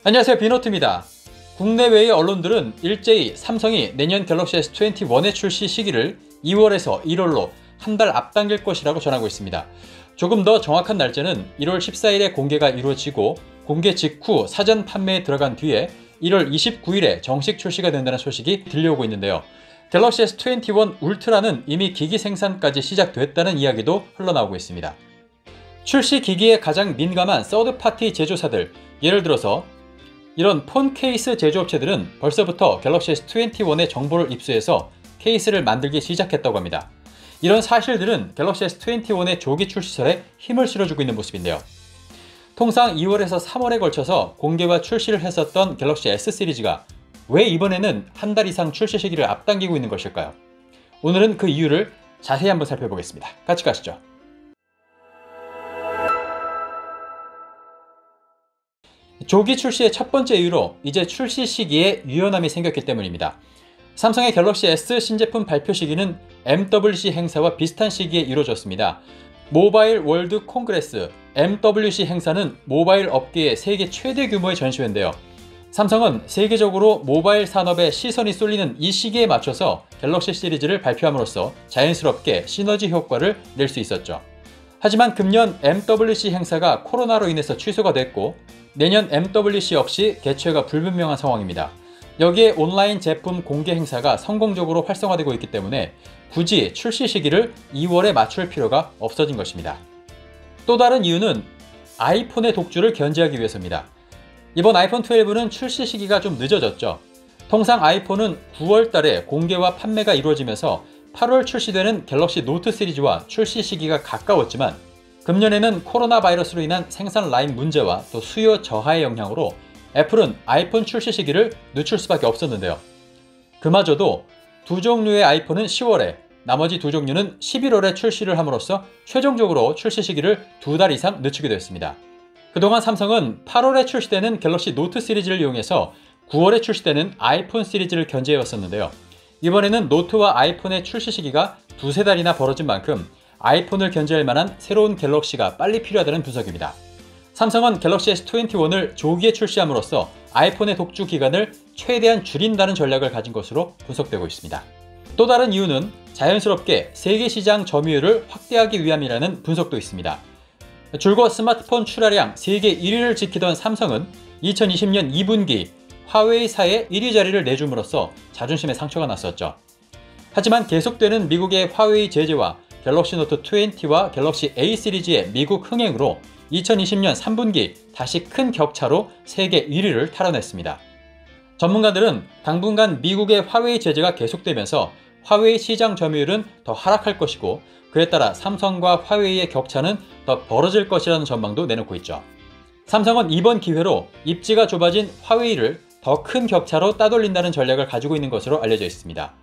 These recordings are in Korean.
안녕하세요, 비노트입니다. 국내외의 언론들은 일제히 삼성이 내년 갤럭시 S21의 출시 시기를 2월에서 1월로 한 달 앞당길 것이라고 전하고 있습니다. 조금 더 정확한 날짜는 1월 14일에 공개가 이루어지고 공개 직후 사전 판매에 들어간 뒤에 1월 29일에 정식 출시가 된다는 소식이 들려오고 있는데요. 갤럭시 S21 울트라는 이미 기기 생산까지 시작됐다는 이야기도 흘러나오고 있습니다. 출시 기기에 가장 민감한 서드파티 제조사들, 예를 들어서 이런 폰 케이스 제조업체들은 벌써부터 갤럭시 S21의 정보를 입수해서 케이스를 만들기 시작했다고 합니다. 이런 사실들은 갤럭시 S21의 조기 출시설에 힘을 실어주고 있는 모습인데요. 통상 2월에서 3월에 걸쳐서 공개와 출시를 했었던 갤럭시 S 시리즈가 왜 이번에는 한 달 이상 출시 시기를 앞당기고 있는 것일까요? 오늘은 그 이유를 자세히 한번 살펴보겠습니다. 같이 가시죠. 조기 출시의 첫 번째 이유로 이제 출시 시기에 유연함이 생겼기 때문입니다. 삼성의 갤럭시 S 신제품 발표 시기는 MWC 행사와 비슷한 시기에 이루어졌습니다. 모바일 월드 콩그레스 MWC 행사는 모바일 업계의 세계 최대 규모의 전시회인데요. 삼성은 세계적으로 모바일 산업에 시선이 쏠리는 이 시기에 맞춰서 갤럭시 시리즈를 발표함으로써 자연스럽게 시너지 효과를 낼 수 있었죠. 하지만 금년 MWC 행사가 코로나로 인해서 취소가 됐고 내년 MWC 역시 개최가 불분명한 상황입니다. 여기에 온라인 제품 공개 행사가 성공적으로 활성화되고 있기 때문에 굳이 출시 시기를 2월에 맞출 필요가 없어진 것입니다. 또 다른 이유는 아이폰의 독주를 견제하기 위해서입니다. 이번 아이폰 12는 출시 시기가 좀 늦어졌죠. 통상 아이폰은 9월 달에 공개와 판매가 이루어지면서 8월 출시되는 갤럭시 노트 시리즈와 출시 시기가 가까웠지만 금년에는 코로나 바이러스로 인한 생산 라인 문제와 또 수요 저하의 영향으로 애플은 아이폰 출시 시기를 늦출 수밖에 없었는데요. 그마저도 두 종류의 아이폰은 10월에, 나머지 두 종류는 11월에 출시를 함으로써 최종적으로 출시 시기를 2달 이상 늦추게 됐습니다. 그동안 삼성은 8월에 출시되는 갤럭시 노트 시리즈를 이용해서 9월에 출시되는 아이폰 시리즈를 견제해왔었는데요. 이번에는 노트와 아이폰의 출시 시기가 두세 달이나 벌어진 만큼 아이폰을 견제할 만한 새로운 갤럭시가 빨리 필요하다는 분석입니다. 삼성은 갤럭시 S21을 조기에 출시함으로써 아이폰의 독주 기간을 최대한 줄인다는 전략을 가진 것으로 분석되고 있습니다. 또 다른 이유는 자연스럽게 세계 시장 점유율을 확대하기 위함이라는 분석도 있습니다. 줄곧 스마트폰 출하량 세계 1위를 지키던 삼성은 2020년 2분기 화웨이사의 1위 자리를 내줌으로써 자존심에 상처가 났었죠. 하지만 계속되는 미국의 화웨이 제재와 갤럭시 노트 20와 갤럭시 A 시리즈의 미국 흥행으로 2020년 3분기 다시 큰 격차로 세계 1위를 탈환했습니다. 전문가들은 당분간 미국의 화웨이 제재가 계속되면서 화웨이 시장 점유율은 더 하락할 것이고 그에 따라 삼성과 화웨이의 격차는 더 벌어질 것이라는 전망도 내놓고 있죠. 삼성은 이번 기회로 입지가 좁아진 화웨이를 더 큰 격차로 따돌린다는 전략을 가지고 있는 것으로 알려져 있습니다.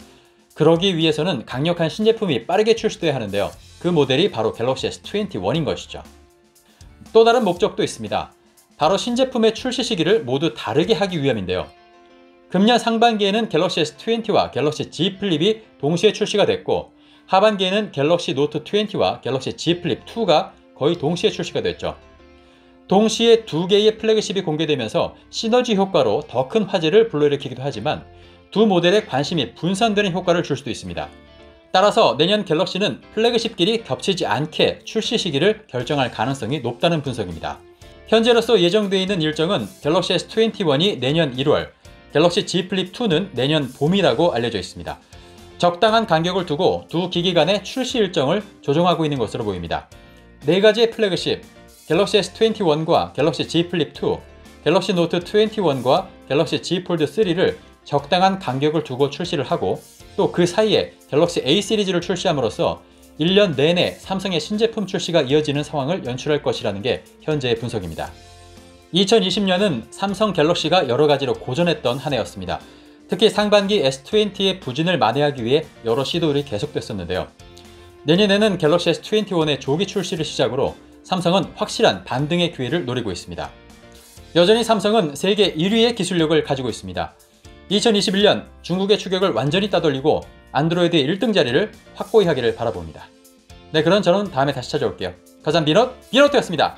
그러기 위해서는 강력한 신제품이 빠르게 출시돼야 하는데요. 그 모델이 바로 갤럭시 S21인 것이죠. 또 다른 목적도 있습니다. 바로 신제품의 출시 시기를 모두 다르게 하기 위함인데요. 금년 상반기에는 갤럭시 S20와 갤럭시 Z 플립이 동시에 출시가 됐고 하반기에는 갤럭시 노트 20와 갤럭시 Z 플립 2가 거의 동시에 출시가 됐죠. 동시에 두 개의 플래그십이 공개되면서 시너지 효과로 더 큰 화제를 불러일으키기도 하지만 두 모델의 관심이 분산되는 효과를 줄 수도 있습니다. 따라서 내년 갤럭시는 플래그십끼리 겹치지 않게 출시 시기를 결정할 가능성이 높다는 분석입니다. 현재로서 예정되어 있는 일정은 갤럭시 S21이 내년 1월, 갤럭시 Z 플립 2는 내년 봄이라고 알려져 있습니다. 적당한 간격을 두고 두 기기 간의 출시 일정을 조정하고 있는 것으로 보입니다. 네 가지의 플래그십, 갤럭시 S21과 갤럭시 Z 플립 2, 갤럭시 노트 21과 갤럭시 Z 폴드 3를 적당한 간격을 두고 출시를 하고 또 그 사이에 갤럭시 A 시리즈를 출시함으로써 1년 내내 삼성의 신제품 출시가 이어지는 상황을 연출할 것이라는 게 현재의 분석입니다. 2020년은 삼성 갤럭시가 여러 가지로 고전했던 한 해였습니다. 특히 상반기 S20의 부진을 만회하기 위해 여러 시도들이 계속됐었는데요. 내년에는 갤럭시 S21의 조기 출시를 시작으로 삼성은 확실한 반등의 기회를 노리고 있습니다. 여전히 삼성은 세계 1위의 기술력을 가지고 있습니다. 2021년 중국의 추격을 완전히 따돌리고 안드로이드의 1등 자리를 확고히 하기를 바라봅니다. 네, 그럼 저는 다음에 다시 찾아올게요. 가장 비노트였습니다.